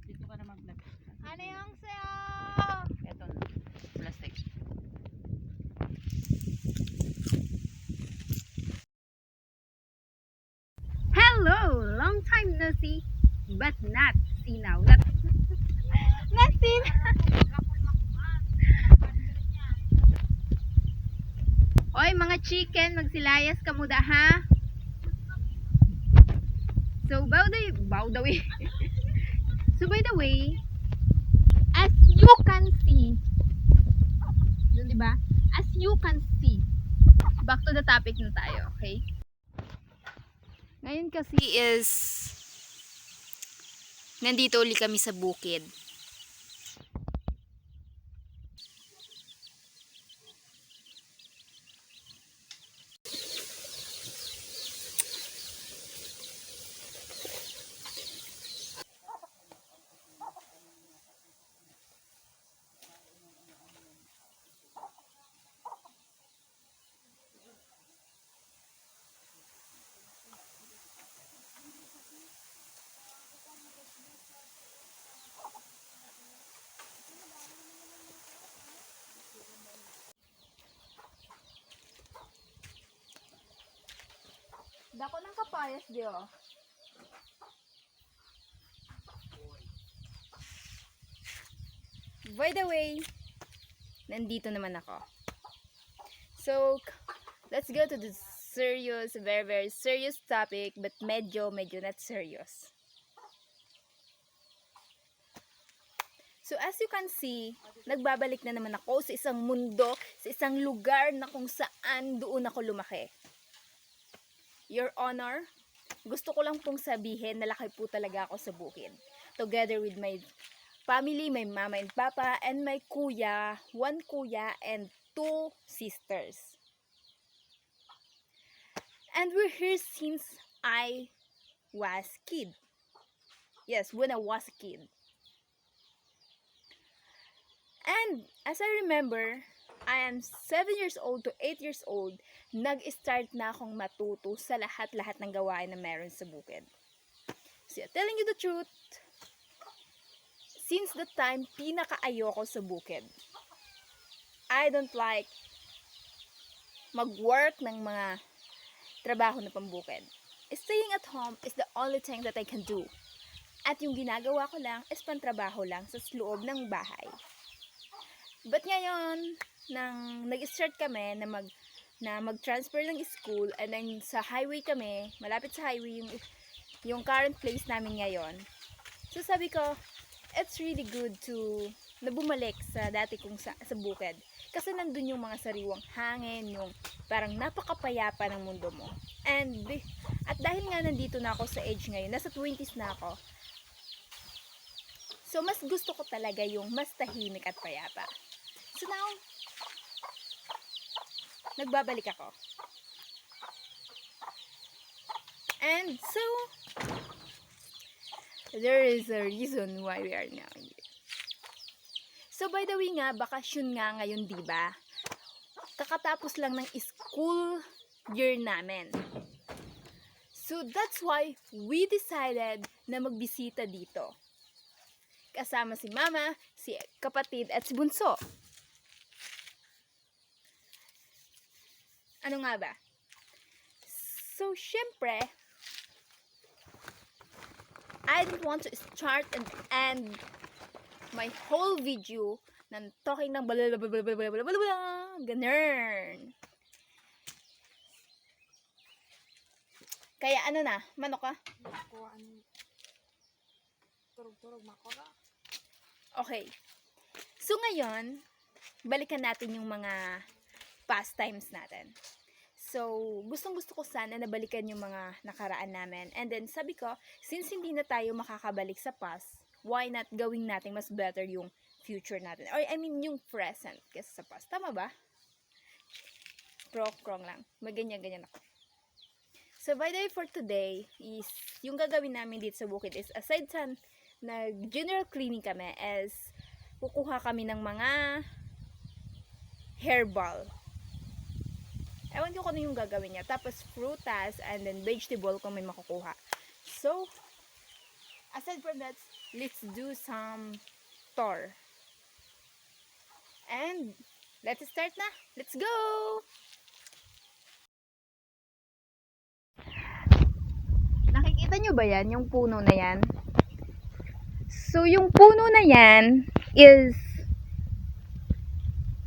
Dito ka na mag-vlog. Ano yung sayo? Ito na. Plastic. Hello! Long time no see, but not see now. Not see Oy, mga chicken, magsilayas ka muda ha? So, by the way, so by the way, as you can see, yun diba? As you can see, back to the topic na tayo, okay? Ngayon kasi is, nandito ulit kami sa bukid. Dako ng kapayas di oh. By the way, nandito naman ako. So, let's go to the serious, very serious topic, but medyo not serious. So, as you can see, nagbabalik na naman ako sa isang mundo, sa isang lugar na kung saan doon ako lumaki. Your Honor, gusto ko lang pong sabihin na laki po talaga ako sa bukid. Together with my family, my mama and papa, and my kuya, one kuya and 2 sisters. And we're here since I was kid. Yes, when I was a kid. And as I remember, I am 7 years old to 8 years old, nag-start na akong matuto sa lahat-lahat ng gawain na meron sa bukid. So, telling you the truth, since the time, pinaka-ayoko sa bukid. I don't like mag-work ng mga trabaho na pambukid. Staying at home is the only thing that I can do. At yung ginagawa ko lang is pantrabaho lang sa loob ng bahay. But ngayon, nang nag-start kami na mag-transfer ng school, and then sa highway kami, malapit sa highway yung current place namin ngayon. So sabi ko, it's really good to na bumalik sa dati kong sa bukid. Kasi nandun yung mga sariwang hangin, yung parang napakapayapa ng mundo mo. At dahil nga nandito na ako sa age ngayon, nasa 20s na ako, so mas gusto ko talaga yung mas tahimik at payapa. So now, nagbabalik ako. And so, there is a reason why we are now here. So by the way nga, bakasyon nga ngayon, diba? Kakatapos lang ng school year namin. So that's why we decided na magbisita dito. Kasama si mama, si kapatid at si bunso. Ano nga ba? So syempre, I don't want to start and end my whole video ng talking ng blablabla, ganun. Kaya ano na, manok ka? Turog-turog makora. Okay. So ngayon, balikan natin yung mga pastimes natin. So, gustong-gusto ko sana nabalikan yung mga nakaraan namin. And then, sabi ko, since hindi na tayo makakabalik sa past, why not gawing natin mas better yung future natin? Or, I mean, yung present kaysa sa past. Tama ba? Krong lang. Maganyan-ganyan ako. So, by the way, for today, is, yung gagawin namin dito sa bukid is, aside sa nag-general cleaning kami, is, kukuha kami ng mga herbal. Ewan ko kung ano yung gagawin niya. Tapos frutas and then vegetable kung may makukuha. So, aside from that, let's do some tour. And, let's start na. Let's go! Nakikita nyo ba yan? Yung puno na yan? So, yung puno na yan is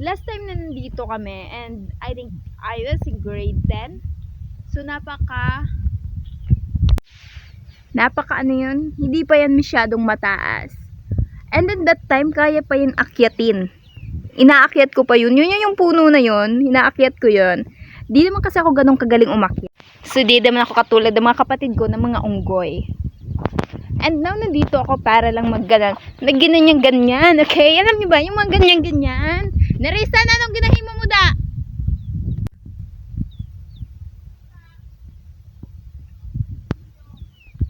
last time na nandito kami and I think I was in grade 10. So, napaka ano yun? Hindi pa yan masyadong mataas. And then that time, kaya pa yun akyatin. Inaakyat ko pa yun. Yun yung puno na yun. Inaakyat ko yun. Di naman kasi ako ganun kagaling umakyat. So, di naman ako katulad ng mga kapatid ko ng mga unggoy. And now, nandito ako para lang maggalang. Nagginanyang-ganyan, okay? Alam niyo ba, yung mga ganyan-ganyan? Narisa na, anong ginahimo mo da?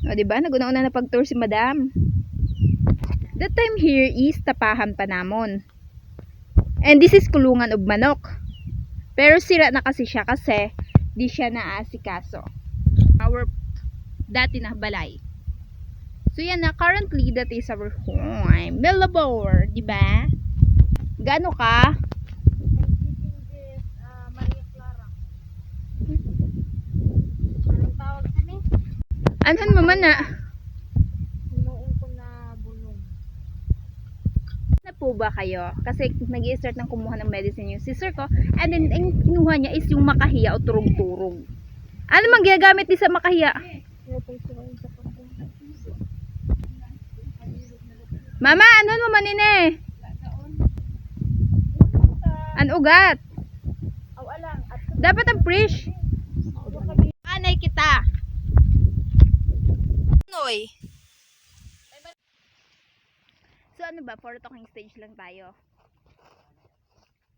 O, diba? Naguna-una na pag-tour si madam. That time here is Tapahan Panamon. And this is Kulungan of Manok. Pero sira na kasi siya kasi di siya naasikaso. Our dati na balay. So yan na, currently that is our home. Melabor, di ba? Gaano ka? Maria Clara. Anong tawag sa ni? Anhan mo man na? Hinuong ko na bulong. Na po ba kayo? Kasi nag-i-start ng kumuha ng medicine yung sister ko. And then, ang kinuha niya is yung makahiya o turog-turog. Ano mang ginagamit din sa makahiya? Mama, ano mo manine? An ugat. Dapat ang fresh. Anay kita. Noy. So ano ba, for talking stage lang tayo.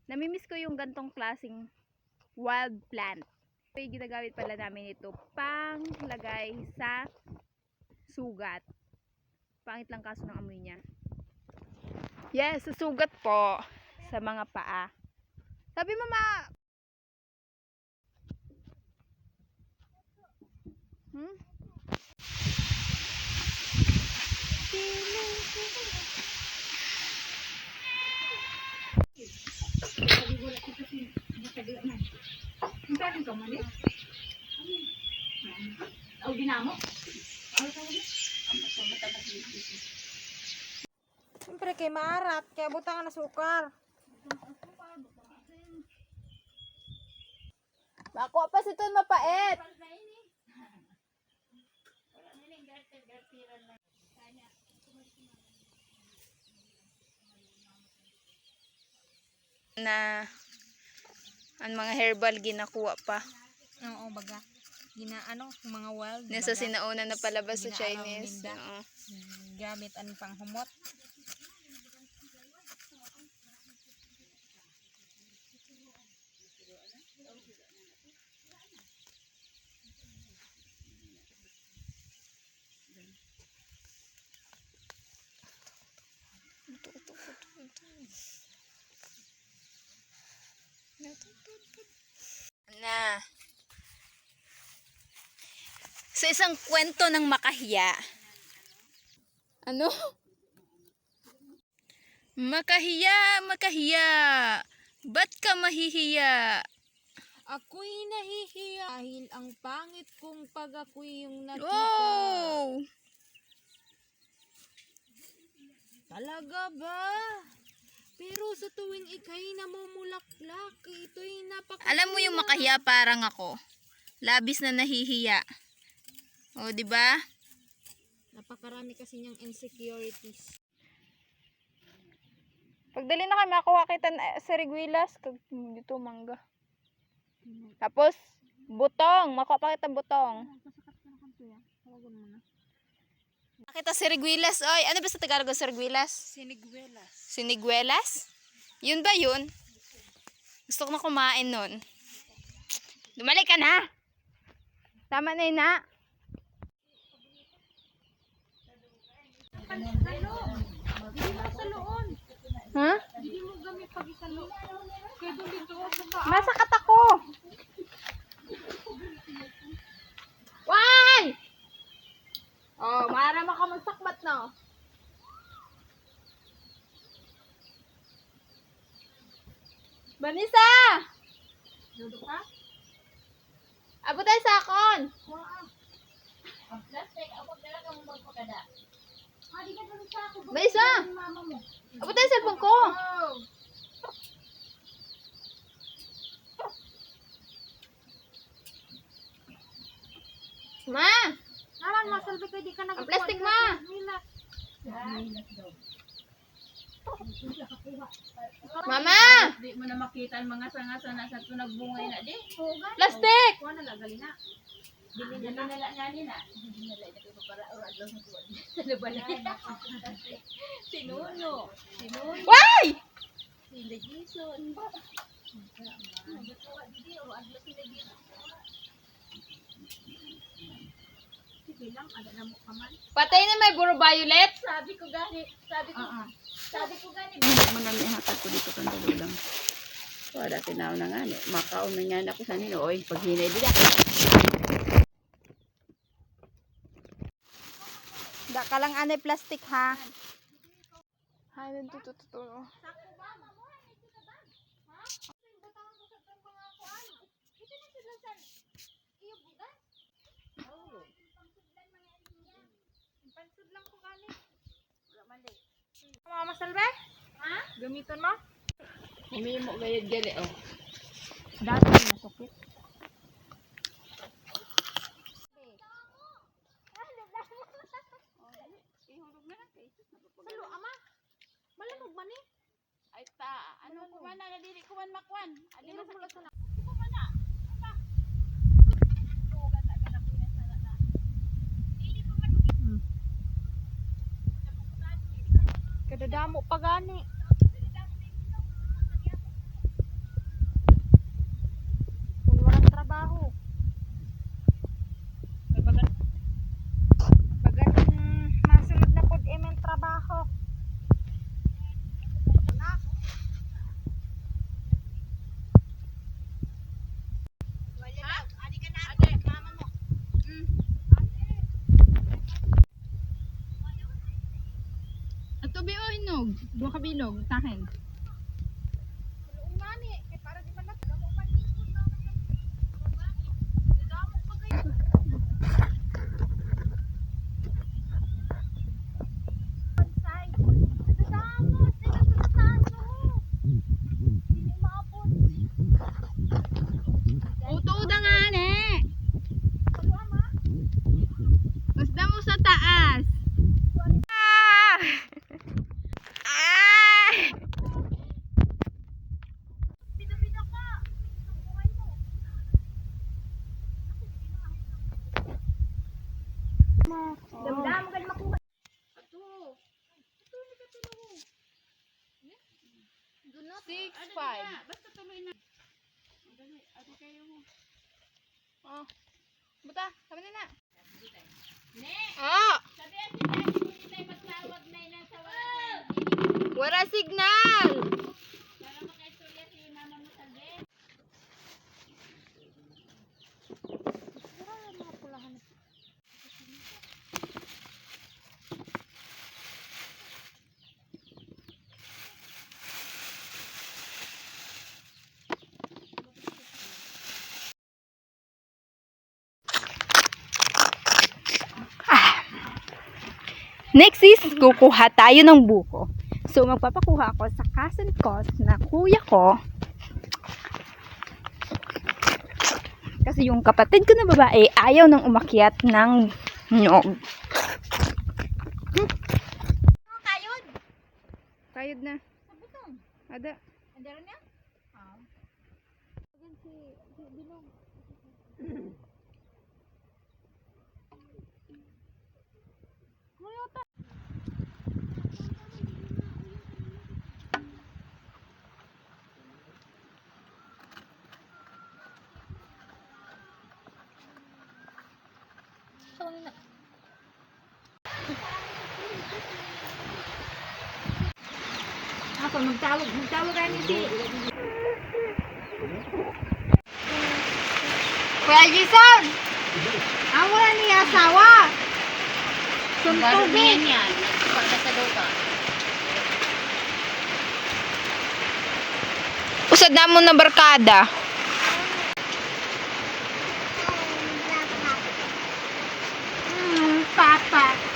Namimiss ko yung gantong klaseng wild plant. So, ginagamit pala namin ito pang lagay sa sugat. Pangit lang kaso ng amoy niya. Yes, sa sugat po sa mga paa. Sabi mama. Siyempre kay maarat, kaya butangan na sukar. Makuha pa si Ton mapait. Na ang mga herbal ginakuha pa. Oo, baga. Ginaano, mga wild. Nasa sinauna na palabas sa Chinese. Ginaaraw Oo. gamit ang panghumot. Na. Sa isang kwento ng makahiya. Ano? Makahiya, makahiya. Ba't ka mahihiya? Ako'y nahihiya dahil ang pangit kong pag ako'y yung nakita. Oh! Talaga ba? Pero sa tuwing ika'y namumulaklak, ito'y napaka... Alam mo yung makahiya parang ako. Labis na nahihiya. O, di ba? Napakarami kasi niyang insecurities. Pagdali na kayo, makuha kita sa Riguilas. Dito, mangga. Tapos, butong. Makuha pa kita butong. Nakita si Riguilas. Oy, ano ba sa Tagalog sa Riguilas? Siniguelas. Siniguelas? Yun ba yun? Gusto ko na kumain nun. Lumalik ka na. Tama na yun na. Ha? Hindi mo gamit pag isalo. Kaya doon dito, Masakat ako. Vanessa! Abot tayo sa akon! Vanessa! Abot tayo sa cellphone ko! Ma! Naman, masalbi ko, di ka Ang plastic, ma! Mama! Di mo na makita ang mga sanga-sana sa tunagbungay na di. Plastic! Kuha na lang, gali na. Dili na nala nga nila. Dili na lang ito para urad lang sa tuwan. Sa labanan. Sinuno. Sinuno. Why? Sila Jason. Sige lang, ada na mo kaman. Patay na may buro violet? Sabi ko gani. Sabi ko gani. Mo na ihatag ko dito kan lang. Wala tinaw na nga ni. Makaon na nga ako sa nino oy pag hinay dila. Da ka lang anay plastic ha. Hay tutututo. Mama Salve? Ha? Gamiton mo? Humimo gayud gali oh. Dati nasukit. Salo, ama. Malamog man eh. Ay ta. Ano ko man na dili ko man makwan. Adi Inog mo lang sa kadadamo pa gani. Kung walang trabaho. Bagan masunod na pod imong trabaho. Ato bi o hinog. Duha ka bilog tahen. Utuda nga ne. Basta mo sa taas. Damdam gan makuha. Do not 6-5. Basta tuloy na. Dali, adi kayo mo. Oh. Buta, kami na. Ne, Oh, sabi ang sinabi mo hindi tayo magtawag na ilan sa wala. wala signal. Para makaistorya si mama mo sa bed. Next is, kukuha tayo ng buko. So, magpapakuha ako sa cousin ko na kuya ko. Kasi yung kapatid ko na babae, ayaw nang umakyat ng nyog. Kayod. Kayod na. Sabutong. Ada. Andara niya? Ako magtawag kami si Kuya Jason! ang wala niya asawa. Tubig yan. Para sa lupa. sa damo na barkada. Papa.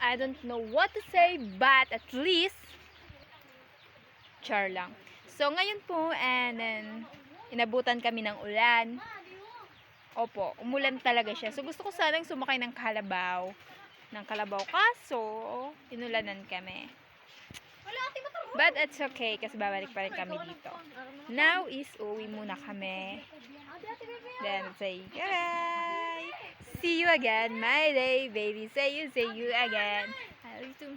I don't know what to say, but at least, char lang. So, ngayon po, and then, inabutan kami ng ulan. Opo, umulan talaga siya. So, gusto ko sanang sumakay ng kalabaw. Kaso, inulanan kami. But it's okay, kasi babalik pa rin kami dito. Now is, uwi muna kami. Then, say, bye! See you again, my day, baby. Say you again. I love you too.